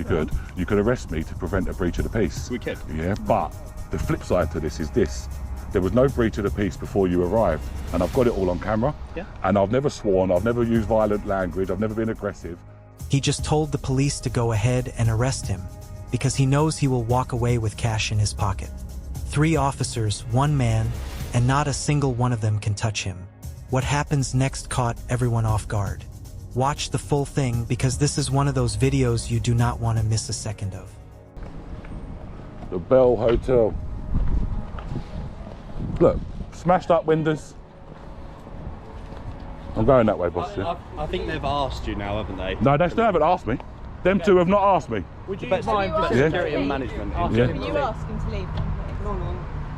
you could. You could arrest me to prevent a breach of the peace. We could. Yeah, but the flip side to this is this. There was no breach of the peace before you arrived, and I've got it all on camera. Yeah. And I've never sworn, I've never used violent language, I've never been aggressive. He just told the police to go ahead and arrest him because he knows he will walk away with cash in his pocket. 3 officers, 1 man, and not a single one of them can touch him. What happens next caught everyone off guard. Watch the full thing because this is one of those videos you do not want to miss a second of. The Bell Hotel. Look, smashed up windows. I'm going that way, boss. Yeah? I think they've asked you now, haven't they? No, they still haven't asked me. Them 2 have not asked me. Would you mind for security and management? Yeah. Can you ask him to leave?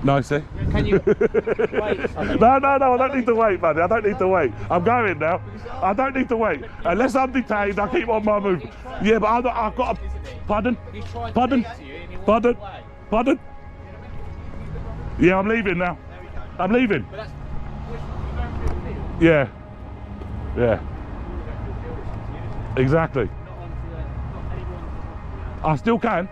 No, see? Can you wait? No, I don't need to wait, buddy. I don't need to wait. I'm going now. I don't need to wait. Unless I'm detained, I keep on my move. Yeah, but I've got a... Pardon? Pardon? Yeah, I'm leaving now. I'm leaving. Yeah. Exactly. I still can.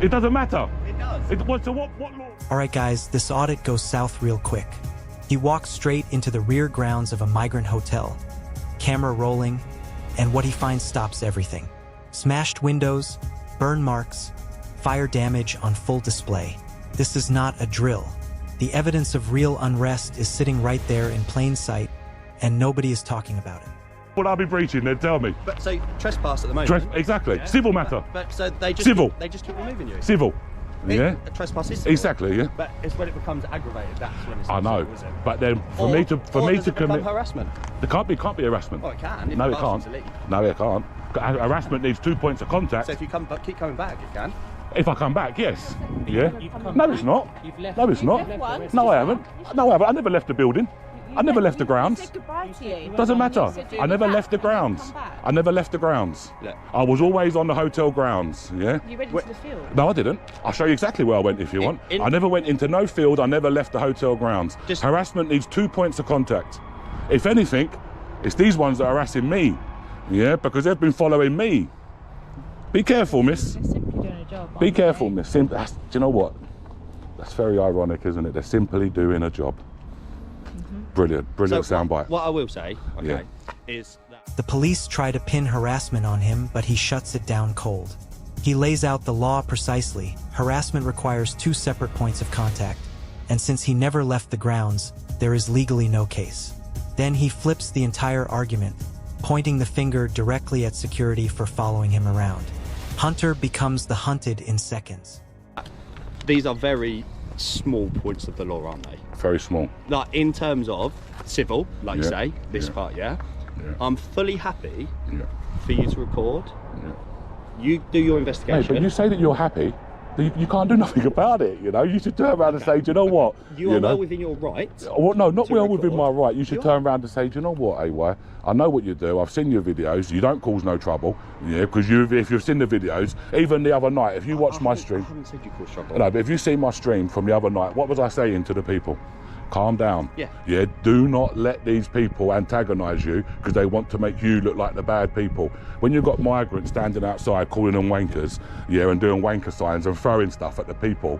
It doesn't matter. It does. So what law? Alright guys, this audit goes south real quick. He walks straight into the rear grounds of a migrant hotel. Camera rolling, and what he finds stops everything. Smashed windows, burn marks, fire damage on full display. This is not a drill. The evidence of real unrest is sitting right there in plain sight, and nobody is talking about it. Would I be breaching? Then tell me. But so trespass at the moment. Exactly. Yeah. Civil matter. But so they just Civil. They just keep removing you. Civil. Yeah. A trespass is civil. Exactly. Yeah. But it's when it becomes aggravated. That's when it's. I know. Civil, isn't it? But then for Or me to does it become commit harassment. There can't be harassment. Oh, it can. No, it can't. No, it can't. Harassment needs 2 points of contact. So if you keep coming back, it can. If I come back, yes. Yeah. No, it's not. No, it's not. once. No, I haven't. No, I haven't. I never left the building. I never left the grounds. Said goodbye to you. Doesn't matter. You said you'd I never be left the back and then grounds. come back. I never left the grounds. Yeah. I was always on the hotel grounds. Yeah. You went into the field. No, I didn't. I'll show you exactly where I went if you want. I never went into no field. I never left the hotel grounds. Harassment needs 2 points of contact. If anything, it's these ones that are harassing me. Yeah, because they've been following me. Be careful, miss. They're simply doing a job. Be careful, miss. Do you know what? That's very ironic, isn't it? They're simply doing a job. Brilliant soundbite. What I will say, is that The police try to pin harassment on him, but he shuts it down cold. He lays out the law precisely. Harassment requires 2 separate points of contact, and since he never left the grounds, there is legally no case. Then he flips the entire argument, pointing the finger directly at security for following him around. Hunter becomes the hunted in seconds. these are very small points of the law, aren't they? Very small. Like in terms of civil, like you say, this part, Yeah. I'm fully happy Yeah. for you to record. Yeah. You do your Hey, investigation. but you say that you're happy. You can't do nothing about it, you know. You should turn around and say, do you know what? You are well within your right. Well, no, not well record. within my right. You should turn around and say, do you know what, AY? I know what you do. I've seen your videos. You don't cause no trouble. Yeah, because if you've seen the videos, even the other night, if you watched my stream. I haven't said you cause trouble. No, but if you see my stream from the other night, what was I saying to the people? Calm down. Yeah. Yeah, do not let these people antagonise you because they want to make you look like the bad people. When you've got migrants standing outside calling them wankers, yeah, and doing wanker signs and throwing stuff at the people,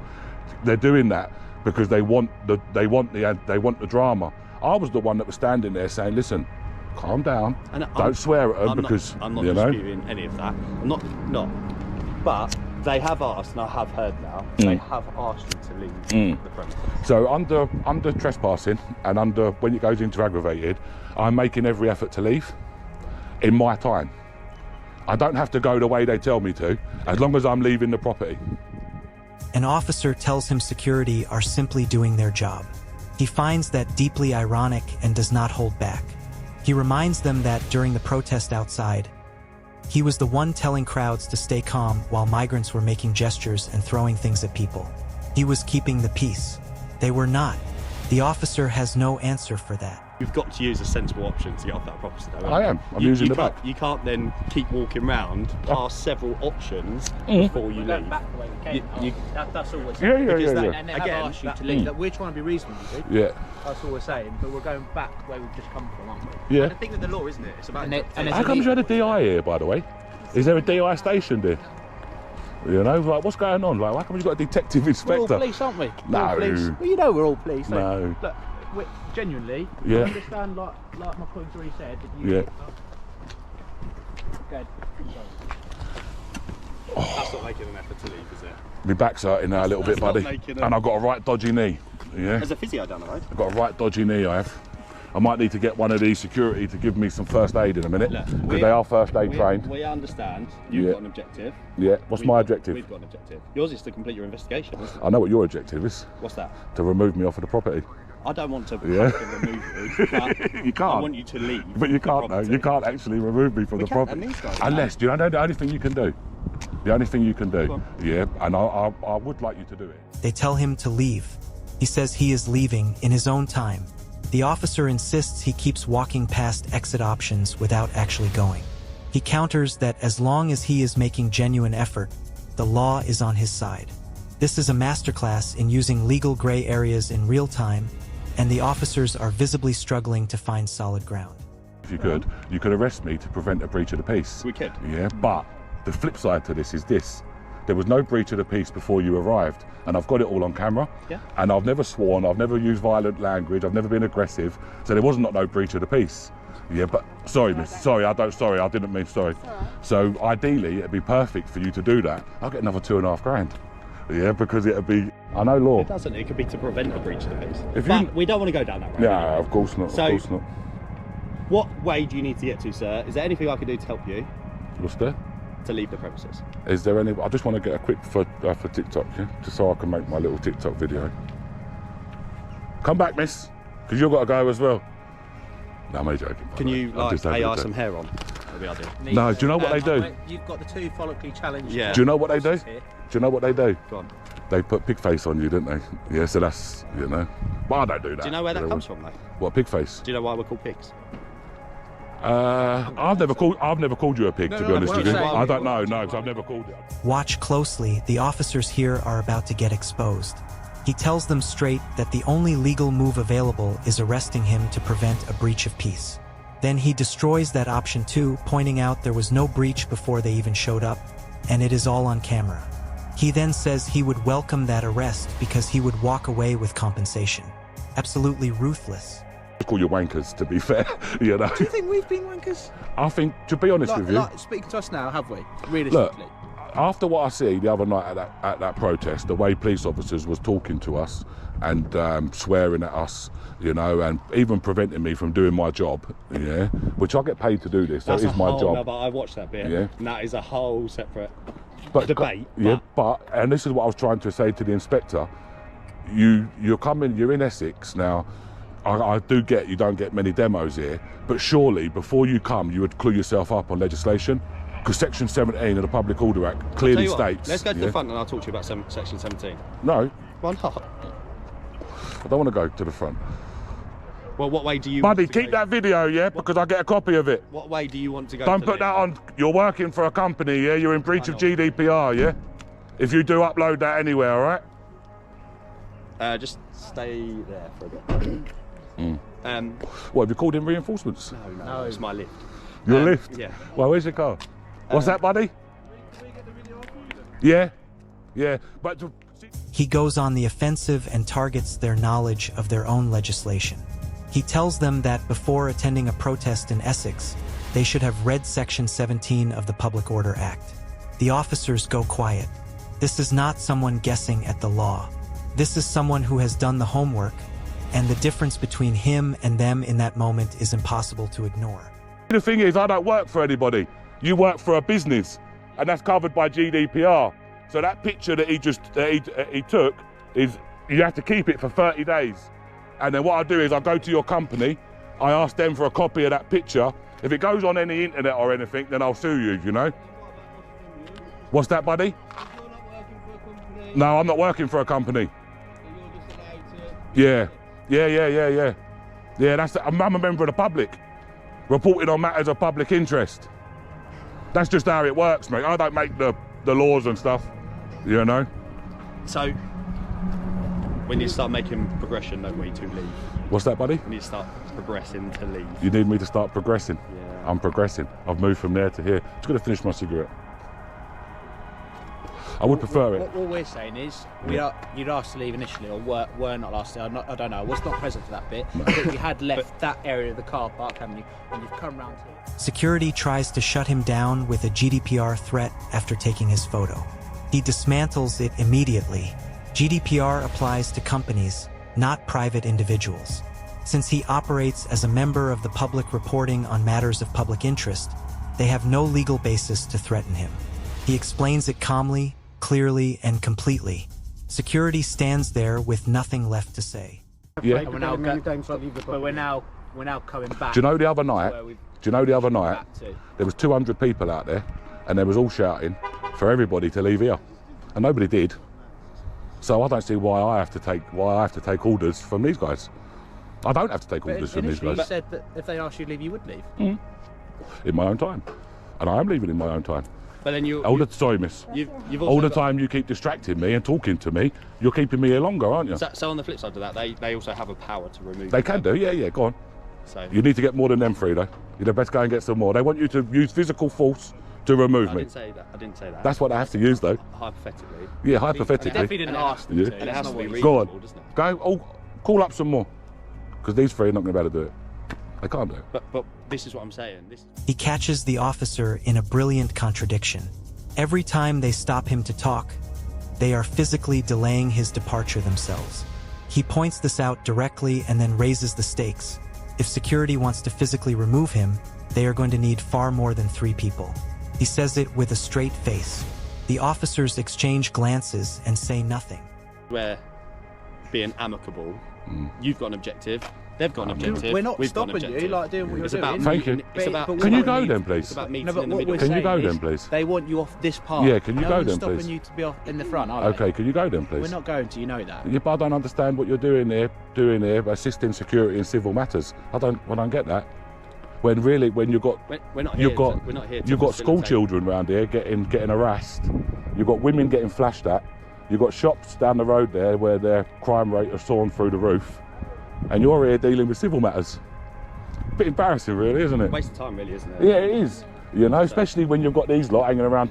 they're doing that because they want the drama. I was the one that was standing there saying, listen, calm down. And don't swear at them because I'm not you know. disputing any of that. I'm not. But they have asked, and I have heard now, they have asked you to leave the premises. So under trespassing and under when it goes into aggravated, I'm making every effort to leave in my time. I don't have to go the way they tell me to, as long as I'm leaving the property. An officer tells him security are simply doing their job. He finds that deeply ironic and does not hold back. He reminds them that during the protest outside, he was the one telling crowds to stay calm while migrants were making gestures and throwing things at people. He was keeping the peace. They were not. The officer has no answer for that. You've got to use a sensible option to get off that property though. I am. I'm using the can't- back. You can't then keep walking round past several options before you We're leave. going back the way we came. You- that's all we're Yeah, saying. yeah, Because yeah, that- yeah. And they have Again, asked you that- to leave. We're trying to be reasonable, you see. Yeah. That's all we're saying. But we're going back where we've just come from, aren't we? Yeah. And the thing with the law, isn't it? It's about And it- and How it's come you had a illegal. DI here, by the way? Is there a DI station there? You know, like, what's going on? Like, why come you got a detective We're inspector? all police, aren't we? We're all No. police. Well, you know we're all police. So No. Look, genuinely, Yeah. I understand, like my colleagues already said, that you... Yeah. Go ahead. That's not making an effort to leave, is it? My back's hurting now a little bit, That's not buddy. making a- And I've got a right dodgy knee. Yeah. There's a physio down the road. I've got a right dodgy knee, I have. I might need to get one of these security to give me some first aid in a minute. Look, Because they are first aid trained. We understand you've Yeah. got an objective. Yeah. What's my objective? We've got an objective. Yours is to complete your investigation, isn't it? I know what your objective is. What's that? To remove me off of the property. I don't want to Yeah. have to remove you, but You can't. I want you to leave. But you the can't, though. property. You can't actually remove me from We the can, property. and these guys Unless, do you know the only thing you can do? The only thing you can Go do. on. Yeah. And I would like you to do it. They tell him to leave. He says he is leaving in his own time. The officer insists he keeps walking past exit options without actually going. He counters that as long as he is making genuine effort, the law is on his side. This is a masterclass in using legal gray areas in real time, and the officers are visibly struggling to find solid ground. If you could arrest me to prevent a breach of the peace. We could. Yeah, but the flip side to this is this. There was no breach of the peace before you arrived, and I've got it all on camera. Yeah. And I've never sworn, I've never used violent language, I've never been aggressive, so there was not no breach of the peace. Yeah, but sorry, miss, sorry, I didn't mean sorry. So ideally, it'd be perfect for you to do that. I'll get another 2.5 grand. Yeah, because it'd be, I know law. It doesn't. It could be to prevent a breach of the peace. If But you- we don't want to go down that road. Yeah, of course not, So- of course not. What way do you need to get to, sir? Is there anything I can do to help you What's there? to leave the premises? Is there any, I just want to get a quick for TikTok, yeah? Just so I can make my little TikTok video. Come back, miss, because you've got to go as well. No, I'm only joking. by Can the way. you I'm like just having a AI joke. some hair on? That'd be ideal. No, do you know what they do? You've got the two follically challenged. Yeah. Do you know what they do? here. Do you know what they do? Go on. They put pig face on you, didn't they? Yeah, so that's, you know. But I don't do that. Do you know where that comes from, though? What, pig face? Do you know why we're called pigs? I've never called you a pig, to be no, honest what with I'm you. saying- I don't know, no, because I've never called you. Watch closely, the officers here are about to get exposed. He tells them straight that the only legal move available is arresting him to prevent a breach of peace. Then he destroys that option too, pointing out there was no breach before they even showed up, and it is all on camera. He then says he would welcome that arrest because he would walk away with compensation. Absolutely ruthless. I call you wankers, to be fair, you know. Do you think we've been wankers? I think, to be honest with you, Like speaking to us now, have we? Realistically. after what I see the other night at that protest, the way police officers was talking to us and swearing at us, you know, and even preventing me from doing my job, yeah, which I get paid to do this, so That's it is a my whole, job. No, but I watched that bit. Yeah. And that is a whole separate But debate. yeah, but and this is what I was trying to say to the inspector. You're coming. You're in Essex now. I do get you don't get many demos here, but surely before you come, you would clue yourself up on legislation, because Section 17 of the Public Order Act Tell clearly you what, states. let's go to yeah? the front and I'll talk to you about Section 17. No, Why not? I don't want to go to the front. Well, what way do you Buddy, want to keep go? that video, yeah, because I get a copy of it. What way do you want to go? Don't to put leave? that on. You're working for a company, yeah. You're in breach of GDPR, yeah. If you do upload that anywhere, all right. Just stay there for a bit. What have you called in reinforcements? No, it's my lift. Your lift? Yeah. Well, where's your car? What's that, buddy? Yeah, yeah. But He goes on the offensive and targets their knowledge of their own legislation. He tells them that before attending a protest in Essex, they should have read Section 17 of the Public Order Act. The officers go quiet. This is not someone guessing at the law. This is someone who has done the homework, and the difference between him and them in that moment is impossible to ignore. the thing is, I don't work for anybody. You work for a business, and that's covered by GDPR. So that picture that he took is you have to keep it for 30 days. And then what I do is I go to your company, I ask them for a copy of that picture. If it goes on any internet or anything, then I'll sue you, you know? What's that, buddy? You're not working for a company, No, I'm not working for a company. so you're just allowed to... Yeah. Yeah, that's I'm a member of the public, reporting on matters of public interest. That's just how it works, mate. I don't make the laws and stuff, you know. So, we need to start making progression, don't we, to leave? What's that, buddy? We need to start progressing to leave. You need me to start progressing? Yeah. I'm progressing. I've moved from there to here. Just gonna finish my cigarette. I would prefer it. What we're saying is, you'd asked to leave initially, or were not last. I don't know. I was not present for that bit. But you had left that area of the car park, haven't you? And you've come round here. Security tries to shut him down with a GDPR threat after taking his photo. He dismantles it immediately. GDPR applies to companies, not private individuals. Since he operates as a member of the public reporting on matters of public interest, they have no legal basis to threaten him. He explains it calmly, clearly, and completely. Security stands there with nothing left to say. Yeah. And we're now coming back. Do you know the other night? where we've Do you know the other night? back to. There was 200 people out there, and they was all shouting for everybody to leave here, and nobody did. So I don't see why I have to take orders from these guys. I don't have to take orders from these Initially you guys said that if they asked you to leave, you would leave. in my own time, and I am leaving in my own time. But then Sorry, miss. you've also All the got- time you keep distracting me and talking to me, you're keeping me here longer, aren't you? So on the flip side of that, they also have a power to remove. They you. can do, yeah, go on. So You need to get more than them three, though. You'd best go and get some more. They want you to use physical force to remove I me. didn't say that. I didn't say that. That's what they have to use, though. Hypothetically. Yeah, You hypothetically. definitely didn't ask them Yeah. to. And it That's has not to what be you reasonable, Go on. doesn't it? Go, call up some more. Because these three are not going to be able to do it. They can't do it. But this is what I'm saying. He catches the officer in a brilliant contradiction. Every time they stop him to talk, they are physically delaying his departure themselves. He points this out directly and then raises the stakes. If security wants to physically remove him, they are going to need far more than 3 people. He says it with a straight face. The officers exchange glances and say nothing. We're being amicable. You've got an objective. They've got an objective. We're not We've got an stopping you, objective. like doing what It's you're about doing. Thank you. It's about. But Can you it's about go then, meet- please? It's about meeting No, but in the what middle. we're Can you saying go is then, please? They want you off this part. Yeah, can you no go one's then, stopping please? you to be off in the front, are they? Okay, can you go then, please? We're not going to, you know that. Yeah, but I don't understand what you're doing here, assisting security in civil matters. I don't get that. When really, when you've got We're not here. you've got we're not here. To you've got school facilitate. children around here getting harassed. You've got women getting flashed at. You've got shops down the road there where their crime rate has soared through the roof, and you're here dealing with civil matters. Bit embarrassing, really, isn't it? Waste of time, really, isn't it? Yeah, it is. You know, especially when you've got these lot hanging around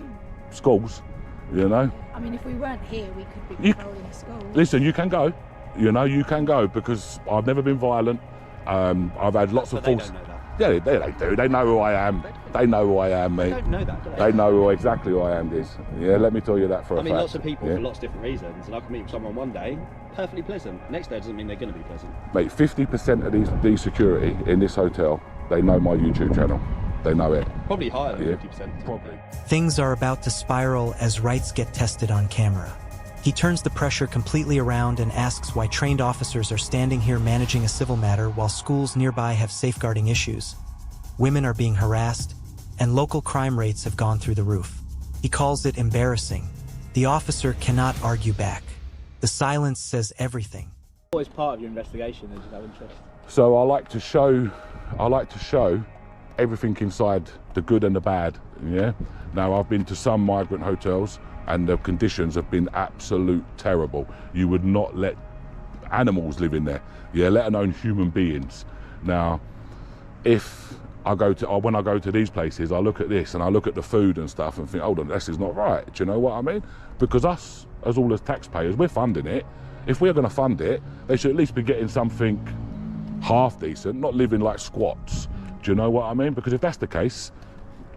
schools. You know. I mean, if we weren't here, we could be You- controlling school. Listen, you can go. You know, you can go because I've never been violent. I've had lots But of they false. don't know that. Yeah, they do. They know who I am. They know who I am, They mate. don't know that, do They know exactly who I am, Diz. Yeah, let me tell you that for a I fact. mean, lots of people yeah? for lots of different reasons, and I can meet someone one day, perfectly pleasant. Next day doesn't mean they're going to be pleasant. Mate, 50% of these security in this hotel, they know my YouTube channel. They know it. Probably higher than Yeah. 50%. Probably. Things are about to spiral as rights get tested on camera. He turns the pressure completely around and asks why trained officers are standing here managing a civil matter while schools nearby have safeguarding issues. Women are being harassed, and local crime rates have gone through the roof. He calls it embarrassing. The officer cannot argue back. The silence says everything. What is part of your investigation? Is that interest? So I like to show everything inside, the good and the bad. Yeah. Now I've been to some migrant hotels, and the conditions have been absolute terrible. You would not let animals live in there. Yeah, let alone human beings. Now, when I go to these places, I look at this and I look at the food and stuff and think, hold on, this is not right. Do you know what I mean? Because us, as all as taxpayers, we're funding it. If we're going to fund it, they should at least be getting something half decent, not living like squats. Do you know what I mean? Because if that's the case,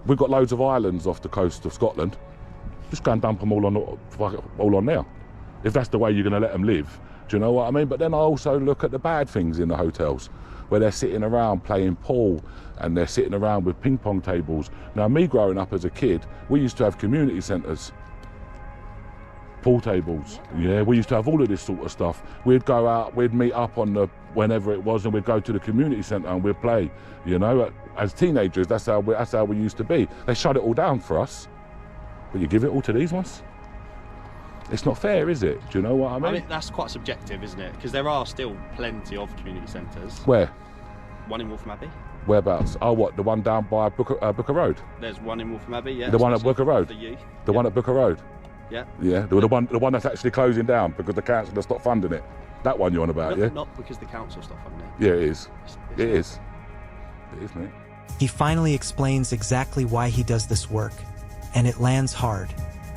we've got loads of islands off the coast of Scotland. Just go and dump them all on there. If that's the way you're going to let them live. Do you know what I mean? But then I also look at the bad things in the hotels, where they're sitting around playing pool and they're sitting around with ping pong tables. Now, me growing up as a kid, we used to have community centres, pool tables. Yeah, we used to have all of this sort of stuff. We'd go out, we'd meet up on whenever it was, and we'd go to the community centre and we'd play. You know, as teenagers, that's how we used to be. They shut it all down for us, but you give it all to these ones. It's not fair, is it? Do you know what I mean? I mean, that's quite subjective, isn't it? Because there are still plenty of community centres. Where? One in Waltham Abbey. Whereabouts? Oh, what? The one down by Booker Road? There's one in Waltham Abbey, yeah. The one at especially Booker Road? for the youth. The one at Booker Road? Yeah. Yeah, the one that's actually closing down because the council has stopped funding it. That one you're on about, yeah? Not because the council stopped funding it. Yeah, it is. It's It is. It is, mate. He finally explains exactly why he does this work, and it lands hard.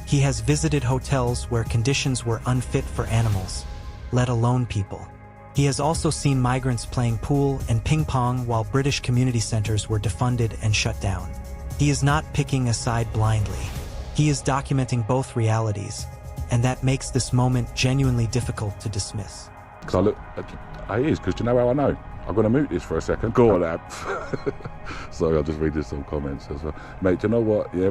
He has visited hotels where conditions were unfit for animals, let alone people. He has also seen migrants playing pool and ping pong while British community centres were defunded and shut down. He is not picking a side blindly. He is documenting both realities, and that makes this moment genuinely difficult to dismiss. Because I look, it is, because do you know how I know? I'm going to mute this for a second. Go on, Ab. Sorry, I'll just read you some comments as well. Mate, do you know what? Yeah,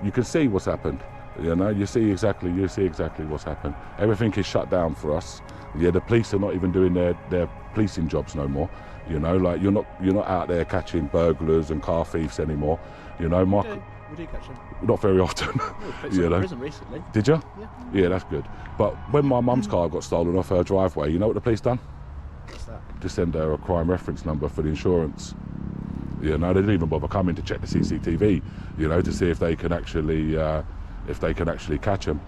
you can see what's happened. You know, you see exactly what's happened. Everything is shut down for us. Yeah, the police are not even doing their policing jobs no more. You know, like you're not out there catching burglars and car thieves anymore. You know, We do catch them. not very often. You know. Prison recently. Did you? Yeah. Yeah, that's good. But when my mum's car got stolen off her driveway, you know what the police done? What's that? To send her a crime reference number for the insurance. You know, they didn't even bother coming to check the CCTV. You know, to see if they can actually catch them.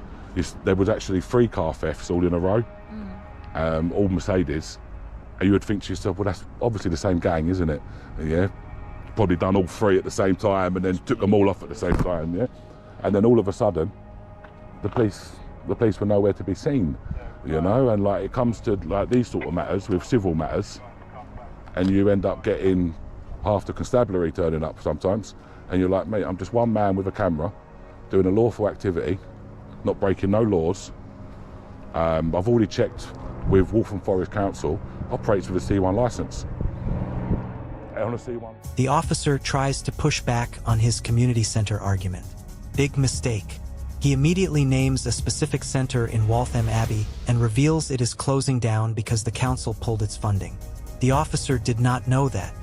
There was actually 3 car thefts all in a row, all Mercedes, and you would think to yourself, well, that's obviously the same gang, isn't it? Yeah, probably done all 3 at the same time and then took them all off at the same time. Yeah, and then all of a sudden, the police were nowhere to be seen. You know, and like it comes to like these sort of matters with civil matters, and you end up getting half the constabulary turning up sometimes, and you're like, mate, I'm just one man with a camera doing a lawful activity, not breaking no laws. I've already checked with Waltham Forest Council, operates with a C1 licence. On a C1. The officer tries to push back on his community centre argument. Big mistake. He immediately names a specific centre in Waltham Abbey and reveals it is closing down because the council pulled its funding. The officer did not know that.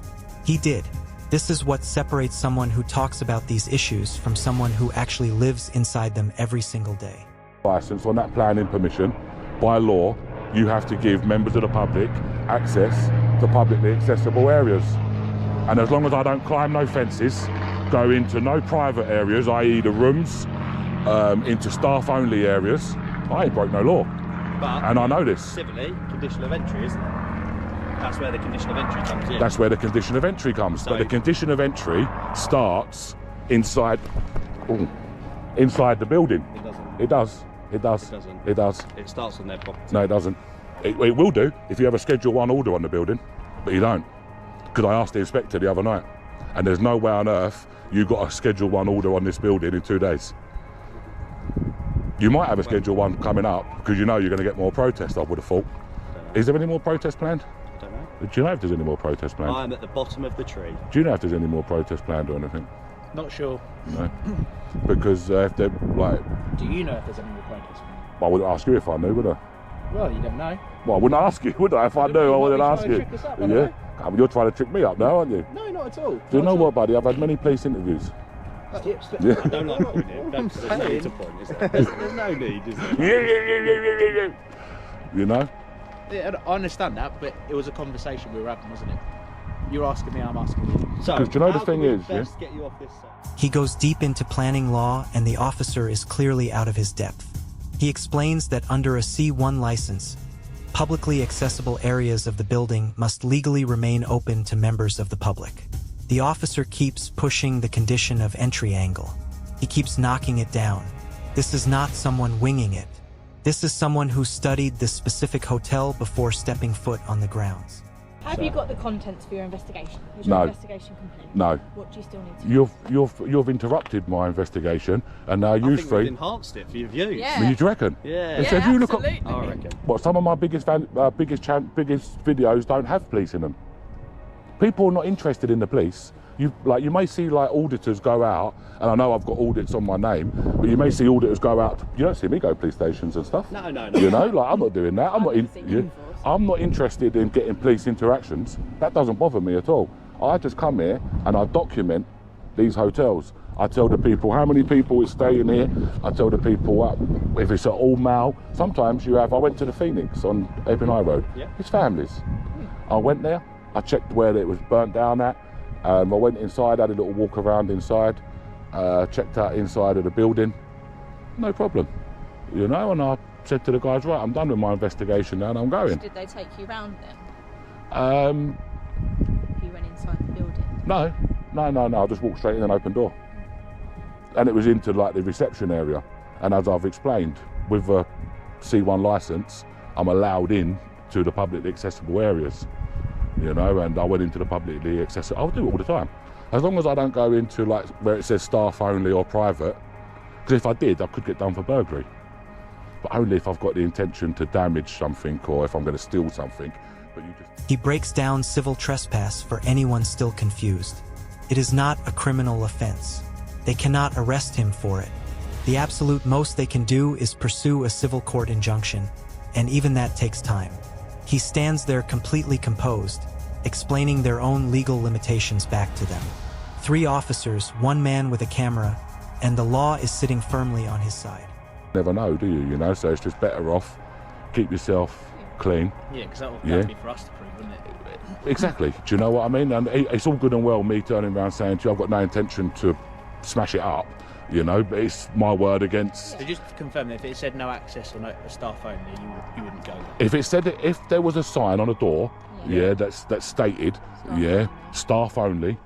He did. This is what separates someone who talks about these issues from someone who actually lives inside them every single day. Licence on that planning permission, by law, you have to give members of the public access to publicly accessible areas. And as long as I don't climb no fences, go into no private areas, i.e. the rooms, into staff-only areas, I ain't broke no law. But and I know this. Civilly, condition of entry, isn't it? That's where the condition of entry comes in. That's where the condition of entry comes. So, but the condition of entry starts inside the building. It doesn't. It does. It does. It doesn't. It does. It starts on their property. No, it doesn't. It will do if you have a Schedule 1 order on the building, but you don't. Because I asked the inspector the other night, and there's no way on earth you got a Schedule 1 order on this building in 2 days. You might have a Schedule 1 coming up because you know you're going to get more protests, I would have thought. Is there any more protests planned? I don't know. Do you know if there's any more protests planned? I'm at the bottom of the tree. Do you know if there's any more protests planned or anything? Not sure. No. Because if they're like... Do you know if there's any more protests? I wouldn't ask you if I knew, would I? Well, you never know. Well, I wouldn't ask you, would I? If I knew, I wouldn't ask you. Trick us up, I don't know. I mean, you're trying to trick me up now, aren't you? No, not at all. Do you know what, buddy? I've had many police interviews. I don't like pointing it. There's no need to point, is there? There's no need, is there? You know? Yeah, I understand that, but it was a conversation we were having, wasn't it? You're asking me, I'm asking you. So, do you know the how thing can we is, yeah? best get you off this side? He goes deep into planning law, and the officer is clearly out of his depth. He explains that under a C1 license, publicly accessible areas of the building must legally remain open to members of the public. The officer keeps pushing the condition of entry angle. He keeps knocking it down. This is not someone winging it. This is someone who studied the specific hotel before stepping foot on the grounds. Have you got the contents for your investigation? Is No. your investigation complete? No. What do you still need to do? You've interrupted my investigation, and now I you think three... we've enhanced it for your views. Yeah. Do you reckon? Yeah. So if you look at absolutely. I reckon. what some of my biggest videos don't have police in them. People are not interested in the police. You may see like auditors go out, and I know I've got audits on my name, but you may see auditors go out. You don't see me go to police stations and stuff. No. You know, like I'm not doing that. I've I'm not interested in getting police interactions. That doesn't bother me at all. I just come here and I document these hotels. I tell the people how many people is staying here. I tell the people if it's an all male. Sometimes you have. I went to the Phoenix on Epping High Road. Yeah. It's families. I went there. I checked where it was burnt down at. I went inside. Had a little walk around inside. Checked out inside of the building. No problem. You know. And I said to the guys, right, I'm done with my investigation now, and I'm going. Did they take you round then? Um, If you went inside the building? No. I just walked straight in an open door. And it was into like the reception area. And as I've explained, with a C1 licence, I'm allowed in to the publicly accessible areas. You know, and I went into the publicly accessible. I'll do it all the time. As long as I don't go into like where it says staff only or private, because if I did, I could get done for burglary. But only if I've got the intention to damage something or if I'm going to steal something. But you just... He breaks down civil trespass for anyone still confused. It is not a criminal offense. They cannot arrest him for it. The absolute most they can do is pursue a civil court injunction, and even that takes time. He stands there completely composed, explaining their own legal limitations back to them. 3 officers, 1 man with a camera, and the law is sitting firmly on his side. Never know, do you? You know, so it's just better off keep yourself clean. Yeah, because that would Yeah. be for us to prove, wouldn't it? Exactly. Do you know what I mean? And it's all good and well me turning around saying to you, I've got no intention to smash it up, you know, but it's my word against. So just to confirm, if it said no access or no staff only, you wouldn't go there. If it said if there was a sign on a door, yeah, that's stated, staff only.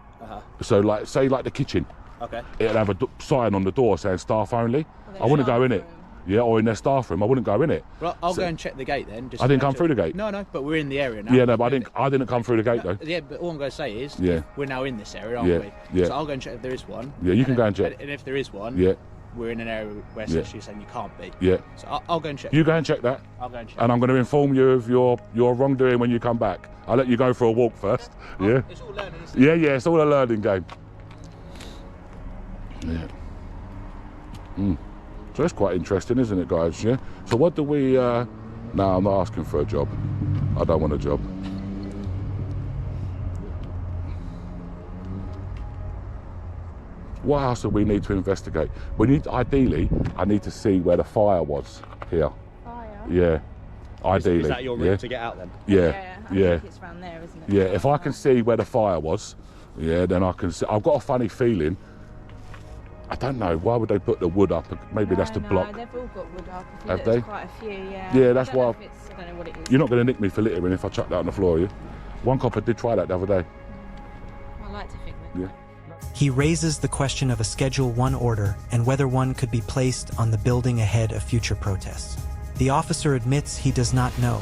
So like say like the kitchen, Okay. it'd have a sign on the door saying staff only. Well, I wouldn't go in staff it. room. Yeah, or in their staff room. I wouldn't go in it. Well, I'll So- go and check the gate then. Just I didn't to come make through sure- the gate. No, but we're in the area now. Yeah, no, but I didn't come through the gate though. Yeah, but all I'm going to say is, Yeah. we're now in this area, aren't Yeah, we? yeah. So I'll go and check if there is one. Yeah, you can And go then- and check. And if there is one, Yeah, we're in an area where Yeah. essentially you're saying you can't be. yeah. So I'll go and check. You go and check that. I'll go and check. And I'm going to inform you of your wrongdoing when you come back. I'll let you go for a walk first. Yeah, It's all learning, isn't it? yeah. It's all a learning game. Yeah. So it's quite interesting, isn't it, guys? Yeah. So what do we? No, I'm not asking for a job. I don't want a job. What else do we need to investigate? Ideally, I need to see where the fire was here. Fire? Yeah. Ideally. Is that your route yeah. to get out then? Yeah. I Yeah. think it's around there, isn't it? Yeah, if I can see where the fire was, yeah, then I can see. I've got a funny feeling. I don't know, why would they put the wood up? Maybe that's to block. No, they've all got wood up. If you Have look, there's they? quite a few, yeah. Yeah, that's I don't know why- if it's- I don't know what it is. You're not going to nick me for littering if I chuck that on the floor, are you? One copper did try that the other day. I like to think that. Yeah. He raises the question of a Schedule 1 order and whether one could be placed on the building ahead of future protests. The officer admits he does not know,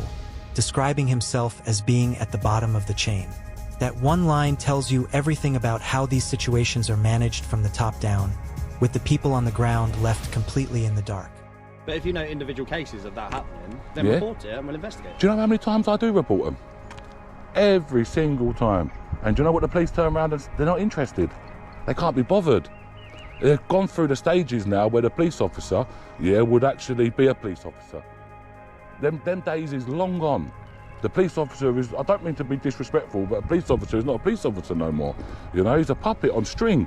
describing himself as being at the bottom of the chain. That one line tells you everything about how these situations are managed from the top down, with the people on the ground left completely in the dark. But if you know individual cases of that happening, then Yeah. report it and we'll investigate. Do you know how many times I do report them? Every single time. And do you know what the police turn around and they're not interested? They can't be bothered. They've gone through the stages now where the police officer, yeah, would actually be a police officer. Them days is long gone. The police officer is, I don't mean to be disrespectful, but a police officer is not a police officer no more. You know, he's a puppet on string.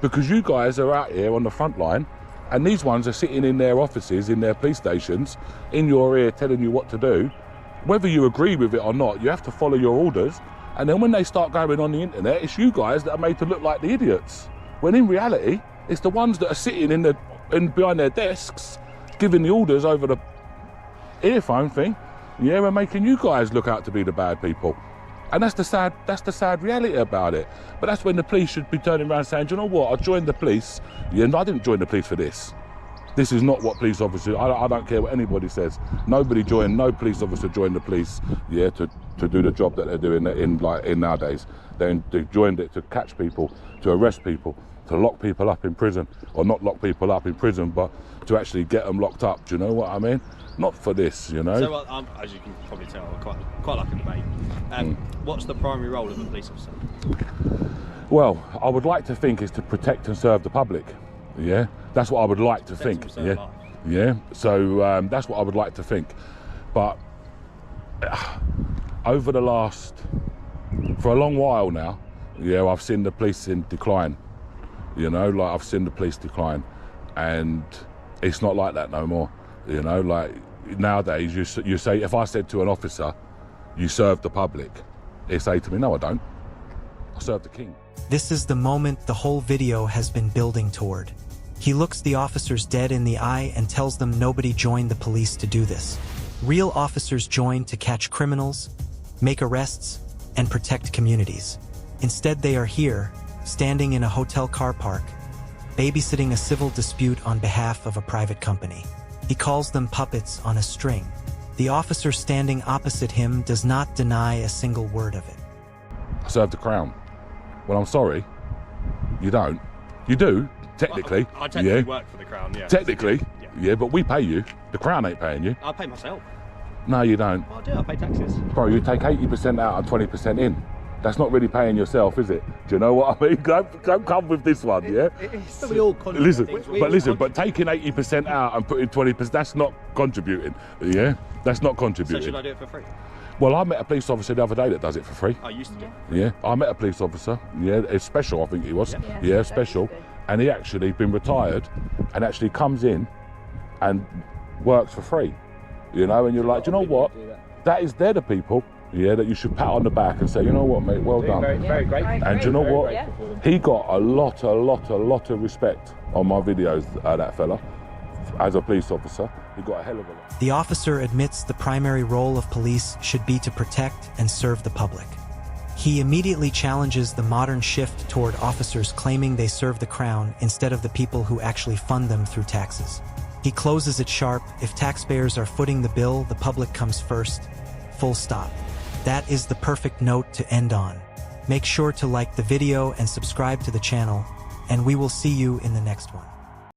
Because you guys are out here on the front line and these ones are sitting in their offices, in their police stations, in your ear telling you what to do. Whether you agree with it or not, you have to follow your orders. And then when they start going on the internet, it's you guys that are made to look like the idiots. When in reality, it's the ones that are sitting behind their desks, giving the orders over the earphone thing, yeah, and making you guys look out to be the bad people. And that's the sad reality about it. But that's when the police should be turning around saying, do you know what, I joined the police, yeah, and I didn't join the police for this. This is not what police officers, I don't care what anybody says. No police officer joined the police, yeah, to do the job that they're doing in nowadays. They joined it to catch people, to arrest people, to lock people up in prison, or not lock people up in prison, but to actually get them locked up. Do you know what I mean? Not for this, you know. So, as you can probably tell, I quite like a debate. What's the primary role of a police officer? Well, I would like to think is to protect and serve the public. Yeah, that's what I would like to think. and serve Yeah, life. yeah. So that's what I would like to think. But over the last, for a long while now, yeah, I've seen the police in decline. You know, like I've seen the police decline, and it's not like that no more. You know, like nowadays you say, if I said to an officer, you serve the public, they say to me, no I don't, I serve the king. This is the moment the whole video has been building toward. He looks the officers dead in the eye and tells them nobody joined the police to do this. Real officers join to catch criminals, make arrests, and protect communities. Instead, they are here, standing in a hotel car park, babysitting a civil dispute on behalf of a private company. He calls them puppets on a string. The officer standing opposite him does not deny a single word of it. I serve the crown. Well, I'm sorry, you don't. You do, technically. I technically work for the Crown, yeah. Technically, yeah, but we pay you. The Crown ain't paying you. I pay myself. No, you don't. Well, I do, I pay taxes. Bro, you take 80% out and 20% in. That's not really paying yourself, is it? Do you know what I mean? Don't come with this one, yeah? So we all contribute. Listen, but taking 80% out and putting 20%, that's not contributing, yeah? That's not So contributing. should I do it for free? Well, I met a police officer the other day that does it for free. I used to do. Yeah, I met a police officer. Yeah, it's special, I think he was. Yeah. Yeah, special. And he actually been retired and actually comes in and works for free. You know, and you're like, do you know what? They're the people, yeah, that you should pat on the back and say, you know what, mate, well done. Very great. And do you know what? He got a lot of respect on my videos, that fella, as a police officer. He got a hell of a lot. The officer admits the primary role of police should be to protect and serve the public. He immediately challenges the modern shift toward officers claiming they serve the crown instead of the people who actually fund them through taxes. He closes it sharp: if taxpayers are footing the bill, the public comes first. Full stop. That is the perfect note to end on. Make sure to like the video and subscribe to the channel, and we will see you in the next one.